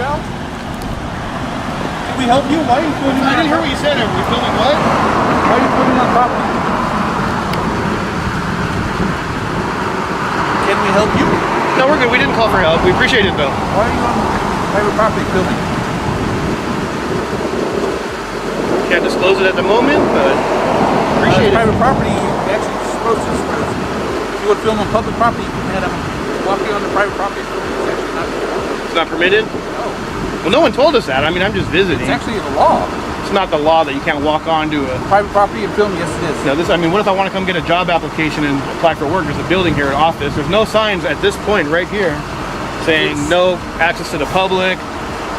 you out? Can we help you? Why are you filming? I didn't hear what you said. Are we filming what? Why are you filming on property? Can we help you? No, we're good. We didn't call for help. We appreciate it though. Why are you on private property filming? Can't disclose it at the moment, but appreciate it. Private property, you're actually supposed to disclose. If you would film on public property, you can have walking on the private property. It's not permitted? No. Well, no one told us that. I mean, I'm just visiting. It's actually the law. It's not the law that you can't walk onto a private property and film. Yes, it is. No, I mean, what if I want to come get a job application and apply for work? There's a building here, an office. There's no signs at this point right here saying no access to the public,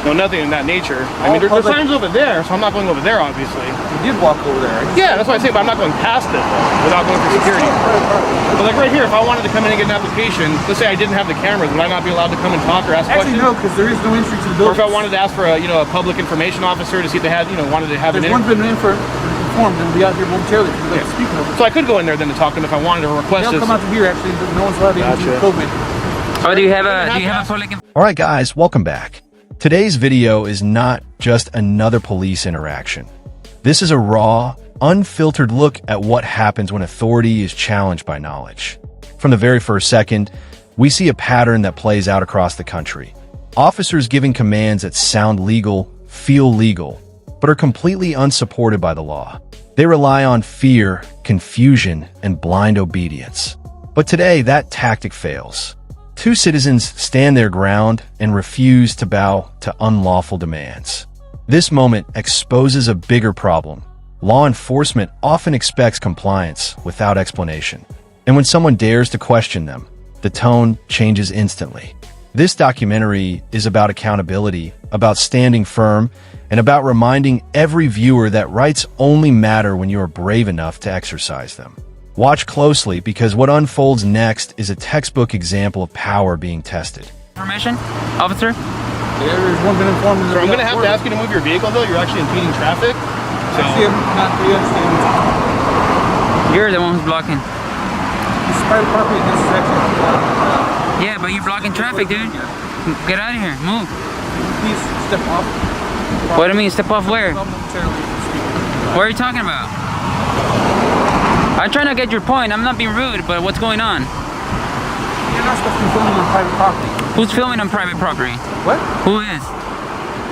no nothing in that nature. I mean, there's signs over there, so I'm not going over there, obviously. You did walk over there. Yeah, that's what I say, but I'm not going past it without going for security. But like right here, if I wanted to come in and get an application, let's say I didn't have the cameras, would I not be allowed to come and talk or ask questions? Actually, no, because there is no entry to the building. Or if I wanted to ask for a public information officer to see if they had, wanted to have There's one been informed and we'll be out here momentarily if you'd like to speak over. So I could go in there then to talk to them if I wanted to request this. They'll come out to here actually, no one's allowed to use COVID. Oh, do you have a public? All right, guys, welcome back. Today's video is not just another police interaction. This is a raw, unfiltered look at what happens when authority is challenged by knowledge. From the very first second, we see a pattern that plays out across the country. Officers giving commands that sound legal, feel legal, but are completely unsupported by the law. They rely on fear, confusion, and blind obedience. But today, that tactic fails. Two citizens stand their ground and refuse to bow to unlawful demands. This moment exposes a bigger problem. Law enforcement often expects compliance without explanation. And when someone dares to question them, the tone changes instantly. This documentary is about accountability, about standing firm, and about reminding every viewer that rights only matter when you are brave enough to exercise them. Watch closely because what unfolds next is a textbook example of power being tested. Information, officer? There's one been informed. So I'm going to have to ask you to move your vehicle though. You're actually impeding traffic. So you're the one who's blocking. This is private property. This is actually yeah, but you're blocking traffic, dude. Get out of here. Move. Please step off. What do you mean step off where? What are you talking about? I'm trying to get your point. I'm not being rude, but what's going on? You're not supposed to be filming on private property. Who's filming on private property? What? Who is?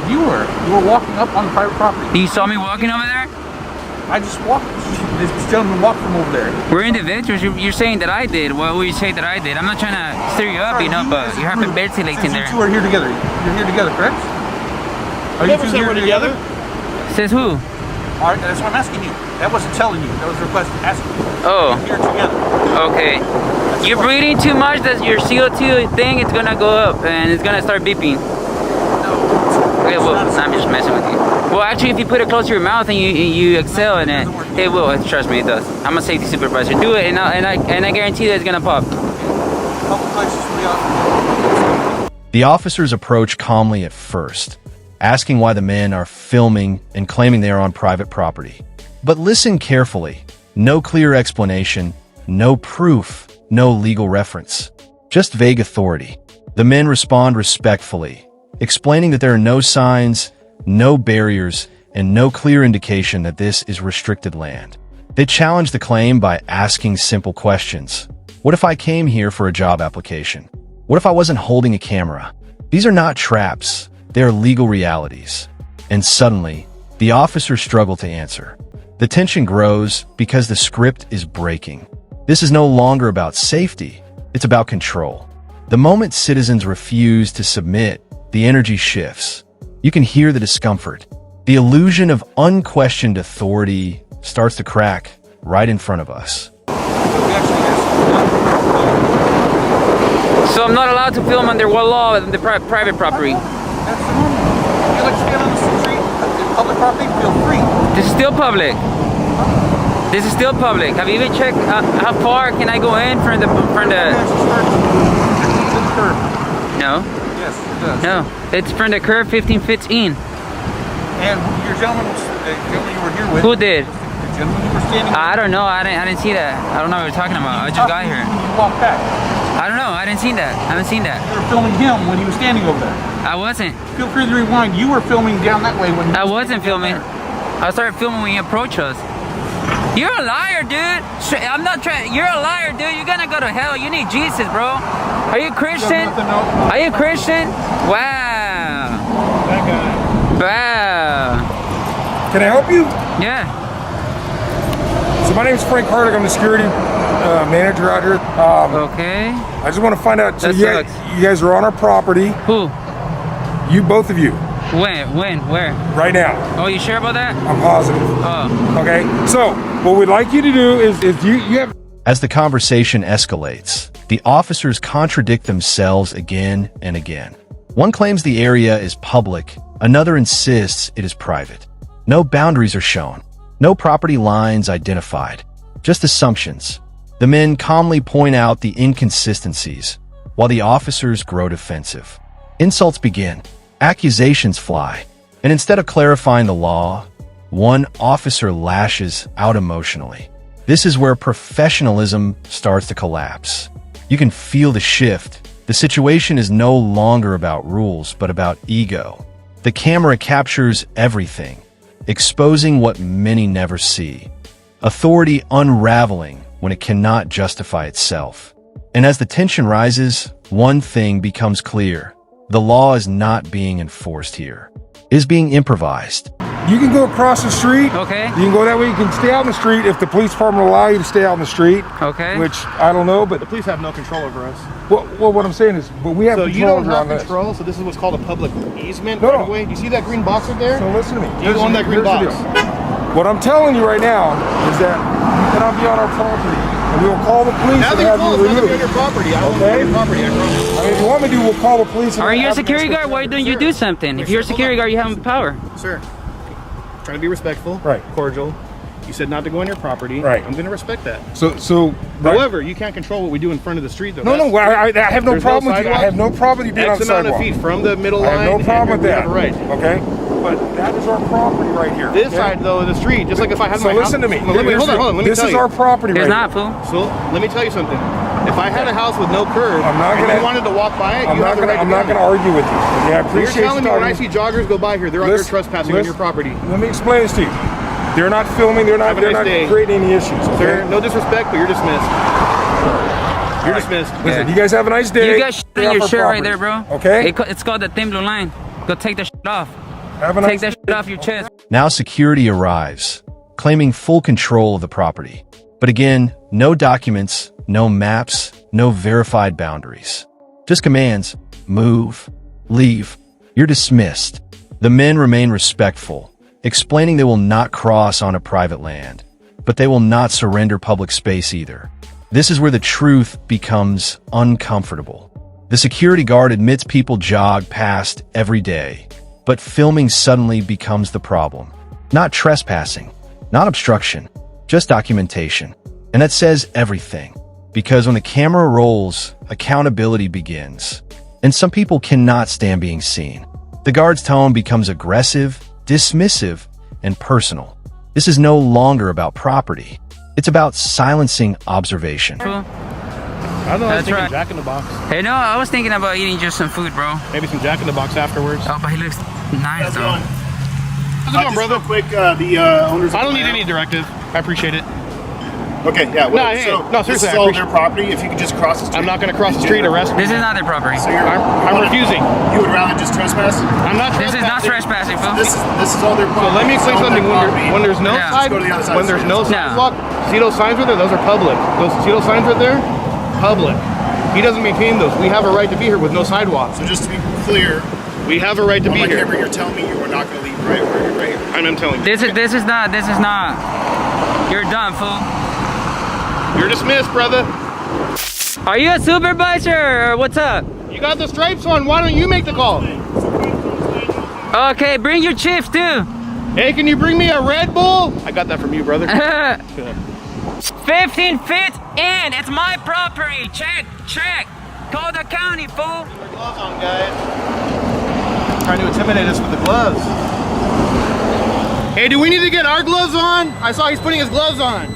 You were. You were walking up on private property. You saw me walking over there? I just walked. This gentleman walked from over there. We're individuals. You're saying that I did. What will you say that I did? I'm not trying to stir you up, but you're hyperventilating there. You two are here together. You're here together, correct? Are you two here together? Says who? All right, that's what I'm asking you. That wasn't telling you. That was a request asking you. Oh. You're here together. Okay. You're breathing too much. That your CO2 thing, it's gonna go up and it's gonna start beeping. No. Okay, well, I'm just messing with you. Well, actually, if you put it close to your mouth and you exhale in it will. Trust me, it does. I'm a safety supervisor. Do it, and I guarantee that it's gonna pop. The officers approach calmly at first, asking why the men are filming and claiming they are on private property. But listen carefully. No clear explanation, no proof, no legal reference. Just vague authority. The men respond respectfully, explaining that there are no signs, no barriers, and no clear indication that this is restricted land. They challenge the claim by asking simple questions. What if I came here for a job application? What if I wasn't holding a camera? These are not traps. They are legal realities. And suddenly, the officers struggle to answer. The tension grows because the script is breaking. This is no longer about safety. It's about control. The moment citizens refuse to submit, the energy shifts. You can hear the discomfort. The illusion of unquestioned authority starts to crack right in front of us. So I'm not allowed to film under what law in the private property? That's the normal. If you like to stand on the street, public property, feel free. This is still public. This is still public. Have you even checked how far can I go in from the curb? No. Yes, it does. No, it's from the curb 15 feet in. And your gentleman you were here with. Who did? The gentleman you were standing with. I don't know. I didn't see that. I don't know what you're talking about. I just got here. You walked back. I don't know. I didn't see that. I haven't seen that. You were filming him when he was standing over there. I wasn't. Feel free to rewind. You were filming down that way when I wasn't filming. I started filming when you approached us. You're a liar, dude. I'm not trying. You're a liar, dude. You're gonna go to hell. You need Jesus, bro. Are you Christian? Are you Christian? Wow. That guy. Wow. Can I help you? Yeah. So my name is Frank Hardick. I'm the security manager out here. Okay. I just want to find out. So That you guys are on our property. Who? You, both of you, When? Where? right now. Oh, you sure about that? I'm positive. Oh. Okay. So what we'd like you to do is you have. As the conversation escalates, the officers contradict themselves again and again. One claims the area is public, another insists it is private. No boundaries are shown, no property lines identified, just assumptions. The men calmly point out the inconsistencies, while the officers grow defensive. Insults begin, accusations fly, and instead of clarifying the law, one officer lashes out emotionally. This is where professionalism starts to collapse. You can feel the shift. The situation is no longer about rules, but about ego. The camera captures everything, exposing what many never see. Authority unraveling when it cannot justify itself. And as the tension rises, one thing becomes clear. The law is not being enforced here. It is being improvised. You can go across the street. Okay. You can go that way. You can stay out in the street if the police department will allow you to stay out in the street. Okay. Which I don't know, but The police have no control over us. well, what I'm saying is, but we have So control you don't over have on this. control, so this is what's called a public easement No, right no. away. You see that green box up there? So listen to me. You own that green Here's the box. deal. What I'm telling you right now is that you cannot be on our property, and we will call the police and Nothing have close, you nothing on removed. your property. I own Okay. your property, I promise. I mean, if you want me to, we'll call the police. And Are you a have them security escort guard? Why you. don't you do something? If you're a security guard, you have power. Sir, trying to be respectful, Right. cordial. You said not to go on your property. Right. I'm going to respect that. So. However, you can't control what we do in front of the street, though. No, I have no There's problem with you. I sidewalk. have no problem with you being on X the amount of sidewalk. feet from the middle I line. have no problem with we that. have a right. Okay, but that is our property right here. This okay? side, though, of the street, just like if I had So my listen house. to me. Well, hold on. Let me This tell is you. our property There's right not, fool. So let me tell you something. If I had a house with no curb, I'm not and gonna- you wanted to walk by it, I'm you not have the right to I'm not do going it. to argue with you. Okay, I You're appreciate telling me you when I talking. see joggers go by here, they're out here trespassing on your property. Let me explain this to you. They're not filming. They're not. Have a They're nice not day. creating any issues. Okay? Sir, no disrespect, but you're dismissed. You're dismissed. Listen, you guys have a nice day. You got shit Stay on off your our shirt right property. there, bro. Okay. It's called the thin blue line. Go take that shit off. Have a Take nice that shit off your chest. Now security arrives, claiming full control of the property. But again, no documents, no maps, no verified boundaries. Just commands, move, leave. You're dismissed. The men remain respectful, explaining they will not cross on a private land, but they will not surrender public space either. This is where the truth becomes uncomfortable. The security guard admits people jog past every day, but filming suddenly becomes the problem. Not trespassing, not obstruction, just documentation. And that says everything, because when the camera rolls, accountability begins. And some people cannot stand being seen. The guard's tone becomes aggressive, dismissive, and personal. This is no longer about property. It's about silencing observation. Fool. I don't know, I was That's thinking right. Jack in the Box. Hey, no, I was thinking about eating just some food, bro. Maybe some Jack in the Box afterwards. Oh, but he looks nice, though. How's it going, brother? Real quick, the owners. I don't need any directive. I appreciate it. Okay, yeah. Well, No, hey, no, this seriously, is I all appreciate- their property. If you could just cross the street. I'm not going to cross the street. Arrest me. This is not their property. So you're, I'm refusing. You would rather just trespass? I'm not This is not trespassing, fool. This is all their So property. let me explain It's all something. their property. When there's no Yeah. side, Let's go to the other side when of the there's street. no sidewalk, see those signs right there? Those are public. See those signs right there? Public. He doesn't maintain those. We have a right to be here with no sidewalk. So just to be clear, We have a right to on be my here. camera, you're telling me you are not going to leave right here. I'm telling you. This is not. You're done, fool. You're dismissed, brother. Are you a supervisor or what's up? You got the stripes on. Why don't you make the call? Okay, bring your chief too. Hey, can you bring me a Red Bull? I got that from you, brother. 15 feet in. It's my property. Check. Call the county, fool. Gloves on, guys. Trying to intimidate us with the gloves. Hey, do we need to get our gloves on? I saw he's putting his gloves on.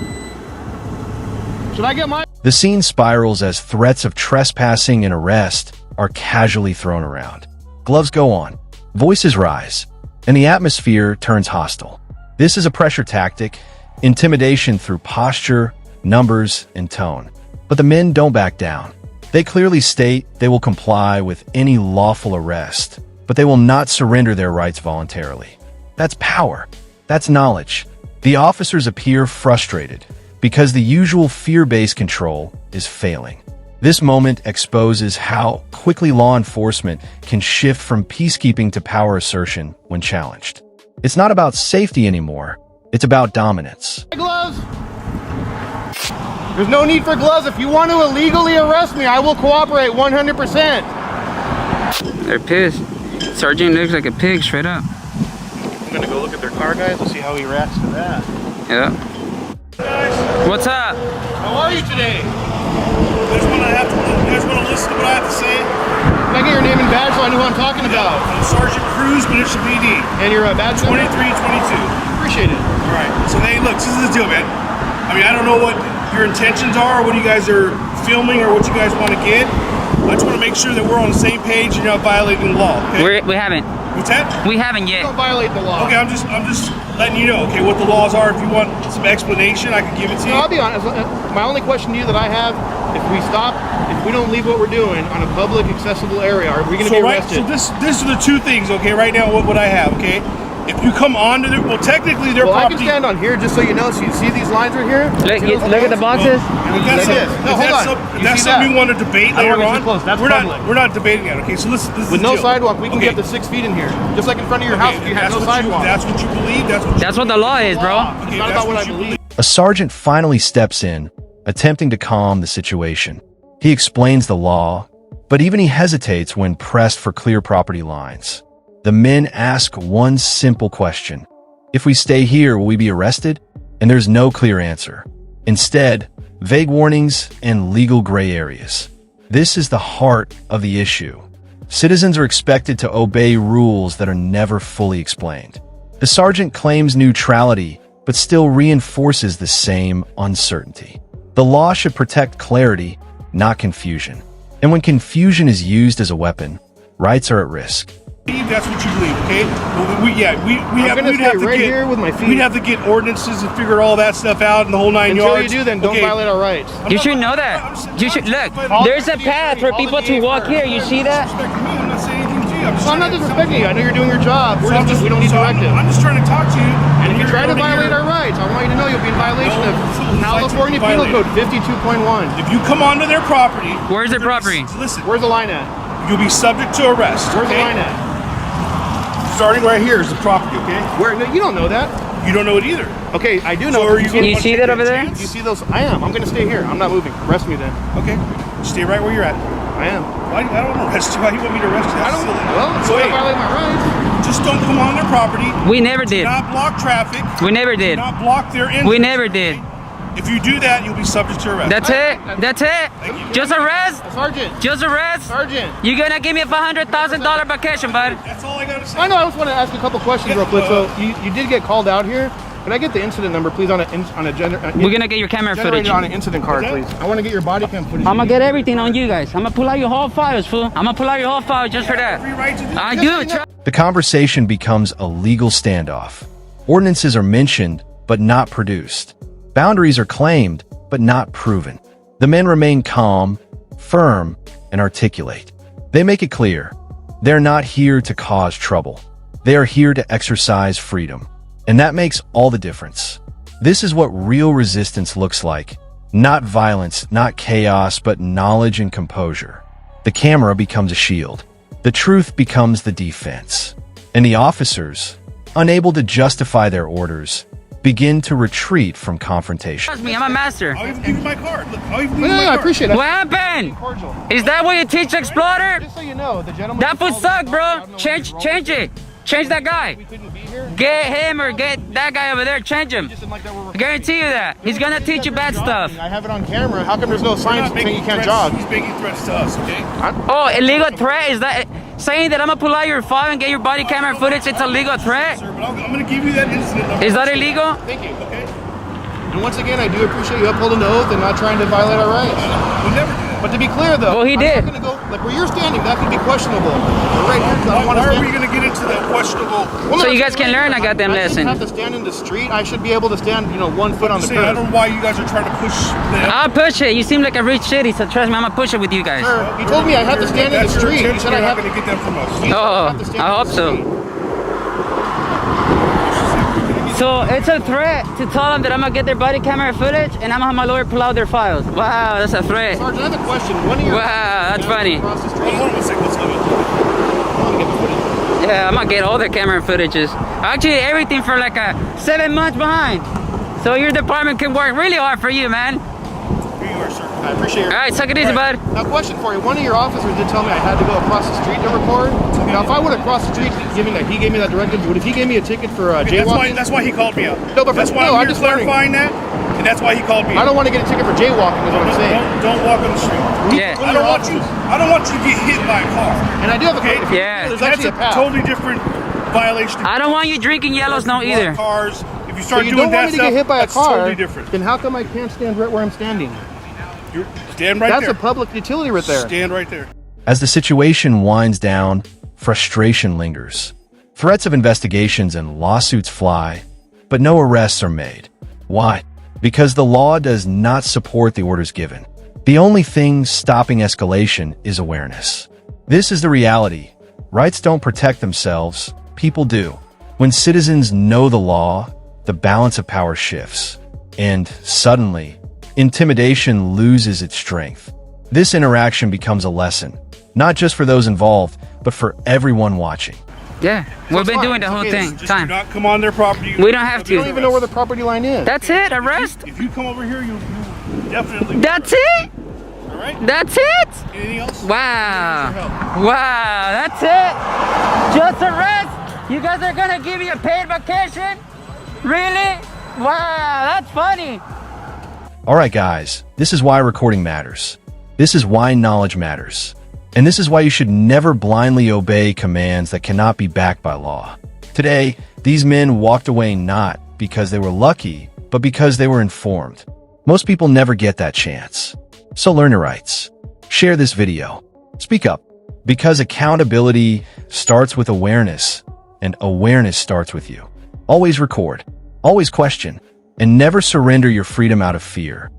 Should I get mine? The scene spirals as threats of trespassing and arrest are casually thrown around. Gloves go on, voices rise, and the atmosphere turns hostile. This is a pressure tactic, intimidation through posture, numbers, and tone. But the men don't back down. They clearly state they will comply with any lawful arrest, but they will not surrender their rights voluntarily. That's power. That's knowledge. The officers appear frustrated because the usual fear-based control is failing. This moment exposes how quickly law enforcement can shift from peacekeeping to power assertion when challenged. It's not about safety anymore. It's about dominance. Gloves. There's no need for gloves. If you want to illegally arrest me, I will cooperate 100%. They're pissed. Sergeant looks like a pig, straight up. I'm gonna go look at their car, guys. Let's see how he reacts to that. Yeah. What's up? How are you today? You guys want to listen to what I have to say? Can I get your name and badge so I know who I'm talking about? I'm Sergeant Cruz, Benicia PD. And your badge number? 2322. Appreciate it. All right. So hey, look, this is the deal, man. I mean, I don't know what your intentions are, what you guys are filming, or what you guys want to get. I just want to make sure that we're on the same page. You're not violating the law. Okay? We haven't. What's that? We haven't yet. Don't violate the law. Okay, I'm just letting you know, okay, what the laws are. If you want some explanation, I can give it to you. No, I'll be honest. My only question to you that I have, if we don't leave what we're doing on a public accessible area, are we going to be arrested? So this are the two things, okay, right now, what I have, okay? If you come onto their, well, technically their Well, I property. can stand on here just so you know. So you see these lines right here? Look at the boxes. If that's, Look at this. No, hold on. if You that's see something that? you want to debate I don't later wanna get too on, close. That's public. we're not debating that, okay? So listen, this With is the no deal. sidewalk, we can Okay. get to 6 feet in here. Just like in front of your house if you have That's no sidewalk. That's what you believe. That's what the law is, bro. It's not about what I believe. A sergeant finally steps in, attempting to calm the situation. He explains the law, but even he hesitates when pressed for clear property lines. The men ask one simple question. If we stay here, will we be arrested? And there's no clear answer. Instead, vague warnings and legal gray areas. This is the heart of the issue. Citizens are expected to obey rules that are never fully explained. The sergeant claims neutrality, but still reinforces the same uncertainty. The law should protect clarity, not confusion. And when confusion is used as a weapon, rights are at risk. That's what you believe, okay? Well, we'd have to right get, here with my feet. We'd have to get ordinances and figure all that stuff out and the whole 9 Until yards. you do, then don't Okay. violate our rights. You should know that. You should look. There's a path for people to walk here. You see that? I'm not saying anything to you. I'm not disrespecting you. I know you're doing your job. We don't need directive. I'm just trying to talk to you. And if you try to violate our rights, I want you to know you'll be in violation of California Penal Code 52.1. If you come onto their property, Where's their property? Listen, Where's the line at? you'll be subject to arrest. Where's okay? the line at? Starting right here is the property, okay? Where? No, you don't know that. You don't know it either. Okay, I do know. So are you Can you see that over there? You see those? I am. I'm going to stay here. I'm not moving. Arrest me then. Okay, stay right where you're at. I am. Why? I don't arrest you. Why do you want me to arrest you? I That's don't. silly. Well, it's So not hey, violate my rights. just don't come on their property. We never did. Do not block traffic. We never Do did. not block their entrance. We never did. If you do that, you'll be subject to arrest. That's it. That's it. Just arrest. Sergeant. Just arrest. Sergeant. You're gonna give me a $500,000 vacation, bud. That's all I gotta say. I know. I just want to ask a couple questions real quick. So you did get called out here. Can I get the incident number, please, on a We're gonna get your camera footage. on an incident card, please? I want to get your body cam footage. I'm gonna get everything on you guys. I'm gonna pull out your whole files, fool. I'm gonna pull out your whole file just for that. Free right to do I this. do. The conversation becomes a legal standoff. Ordinances are mentioned, but not produced. Boundaries are claimed, but not proven. The men remain calm, firm, and articulate. They make it clear. They're not here to cause trouble. They are here to exercise freedom. And that makes all the difference. This is what real resistance looks like. Not violence, not chaos, but knowledge and composure. The camera becomes a shield. The truth becomes the defense. And the officers, unable to justify their orders, begin to retreat from confrontation. Trust me, I'm a master. I'll even give you my card. Look, I'll even give you No, my I card. appreciate it. What happened? Cordial. Is that what you teach Explorer? Just so you know, the gentleman. That food sucked, bro. Change it. Change that guy. We couldn't be here. Get him or get that guy over there. Change him. Just didn't like that we're I guarantee you that. He's gonna teach you bad stuff. I have it on camera. How come there's no We're signs not saying making you can't threats. jog? He's making threats to us, okay? Oh, illegal threat? Is that saying that I'm gonna pull out your file and get your body camera footage? It's a legal threat? Sir, but I'm gonna give you that incident number. Is that illegal? Thank you. Okay? And once again, I do appreciate you upholding the oath and not trying to violate our rights. We never do that. But to be clear, though, Well, he I'm did. not gonna go like where you're standing. That could be questionable. But right here, 'cause I don't wanna Why are stand- we going to get into that questionable? Well, So no, you guys can learn a goddamn I lesson. shouldn't have to stand in the street. I should be able to stand, 1 foot on the I don't curb. know why you guys are trying to push them. I'll push it. You seem like a rich shitty, so trust me, I'm gonna push it with you guys. Sir, he told me I had to stand in the That's your street. He intention. said I You're have not going to get them from us. Oh, I hope so. So it's a threat to tell them that I'm gonna get their body camera footage and I'm gonna have my lawyer pull out their files. Wow, that's a threat. Sergeant, I have a question. One of your Wow, that's funny. across the street. Hold on one second. Let's go. I want to get the footage. Yeah, I'm gonna get all their camera footages. Actually, everything for like a 7 months behind. So your department can work really hard for you, man. Here you are, sir. I appreciate All it. right, suck it easy, bud. Now, question for you. One of your officers did tell me I had to go across the street to record. Now, if I would have crossed the street, he gave me that directive. Would if he gave me a ticket for jaywalking? That's why he called me out. No, but that's why no, I'm I'm here just wondering. clarifying that, and that's why he called me I out. don't want to get a ticket for jaywalking. Is what I'm saying. Don't walk on the street. Yeah. I don't want you to get hit by a car. And I do have a Okay? if Yeah. There's That's actually a a path. totally different violation. I don't want you drinking yellows, no either. Cars. If you So start you doing don't want that me to stuff, get hit by a that's car. totally different. Then how come I can't stand right where I'm standing? You stand right That's there. a public utility right there. Stand right there. As the situation winds down, frustration lingers. Threats of investigations and lawsuits fly, but no arrests are made. Why? Because the law does not support the orders given. The only thing stopping escalation is awareness. This is the reality. Rights don't protect themselves, people do. When citizens know the law, the balance of power shifts. And suddenly, intimidation loses its strength. This interaction becomes a lesson, not just for those involved, but for everyone watching. Yeah, we've been fine. doing the whole Okay, thing. Just do Time. not come on their property. We don't have You don't to. even know where the property line is. That's it. Arrest. If you come over here, you definitely. That's it. All right. That's it. Anything else? Wow. Wow. That's it. Just arrest. You guys are gonna give me a paid vacation? Really? Wow. That's funny. Alright guys, this is why recording matters. This is why knowledge matters. And this is why you should never blindly obey commands that cannot be backed by law. Today, these men walked away not because they were lucky, but because they were informed. Most people never get that chance. So learn your rights. Share this video. Speak up. Because accountability starts with awareness, and awareness starts with you. Always record. Always question. And never surrender your freedom out of fear.